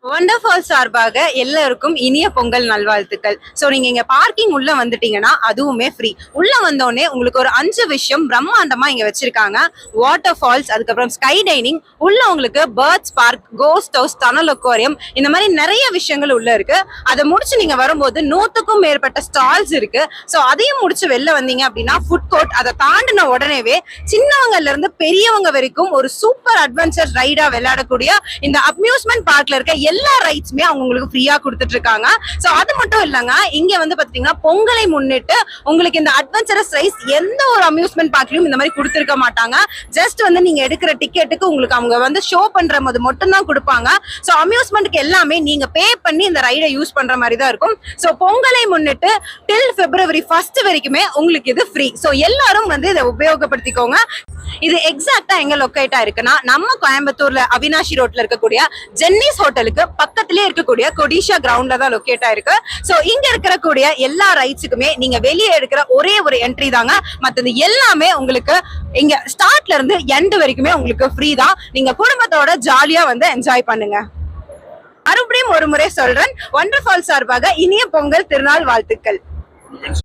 வண்டர்ஃபால் சார்பாக எல்லாருக்கும் இனிய பொங்கல் நல்வாழ்த்துக்கள். ஸோ நீங்க இங்க பார்க்கிங் உள்ள வந்துட்டீங்கன்னா அதுவுமே ஃப்ரீ. உள்ள வந்தோடனே உங்களுக்கு ஒரு 5 விஷயம் பிரம்மாண்டமா இங்க வச்சிருக்காங்க. வாட்டர் ஃபால்ஸ், அதுக்கப்புறம் ஸ்கை டைனிங், உள்ள உங்களுக்கு birds park, cost house, tunnel aquarium, இந்த மாதிரி நிறைய விஷயங்கள் உள்ள இருக்கு. அதை முடிச்சு நீங்க வரும்போது 100க்கும் மேற்பட்ட ஸ்டால்ஸ் இருக்கு. ஸோ அதையும் முடிச்சு வெளில வந்தீங்க அப்படின்னா ஃபுட் கோர்ட், அதை தாண்டின உடனேவே சின்னவங்கல இருந்து பெரியவங்க வரைக்கும் ஒரு சூப்பர் அட்வென்ச்சர் ரைடா விளையாடக்கூடிய இந்த அம்யூஸ்மெண்ட் பார்க்ல இருக்க எல்லா ரைட்ஸுமே அவங்க உங்களுக்கு ஃப்ரீயா கொடுத்துட்டு இருக்காங்க. சோ அது மட்டும் இல்லங்க, இங்க வந்து பாத்தீங்கன்னா பொங்கலை முன்னிட்டு உங்களுக்கு இந்த அட்வென்ச்சரஸ் ரைட்ஸ் எந்த ஒரு அம்யூஸ்மெண்ட் பார்க்லயும் இந்த மாதிரி கொடுத்துருக்க மாட்டாங்க. ஜஸ்ட் வந்து நீங்க எடுக்கிற டிக்கெட்டுக்கு உங்களுக்கு அவங்க வந்து ஷோ பண்ற போது மட்டும் தான் கொடுப்பாங்க. சோ அம்யூஸ்மெண்ட்க்கு எல்லாமே நீங்க பே பண்ணி இந்த ரைடை யூஸ் பண்ற மாதிரி தான் இருக்கும். சோ பொங்கலை முன்னிட்டு டில் February 1 வரைக்குமே உங்களுக்கு இது ஃப்ரீ. சோ எல்லாரும் வந்து இதை உபயோகப்படுத்திக்கோங்க. இது எக்ஸாக்டா எங்க லொக்கேட்டா இருக்குன்னா, நம்ம கோயம்புத்தூர்ல அவினாஷி ரோட்ல இருக்கக்கூடிய ஜென்னிஸ் ஹோட்டலுக்கு பக்கத்திலேயே இருக்கக்கூடிய கொடிஷா கிரவுண்ட்ல தான் லொக்கேட்டா இருக்கு. சோ இங்க இருக்கக்கூடிய எல்லா ரைட்ஸுக்குமே நீங்க வெளியே எடுக்கிற ஒரே ஒரு என்ட்ரி தாங்க. மற்றது எல்லாமே உங்களுக்கு இங்க ஸ்டார்ட்ல இருந்து எண்ட் வரைக்குமே உங்களுக்கு ஃப்ரீ தான். நீங்க குடும்பத்தோட ஜாலியா வந்து என்ஜாய் பண்ணுங்க. மறுபடியும் ஒரு முறை சொல்றேன், வண்டர்ஃபால் சார்பாக இனிய பொங்கல் திருநாள் வாழ்த்துக்கள்.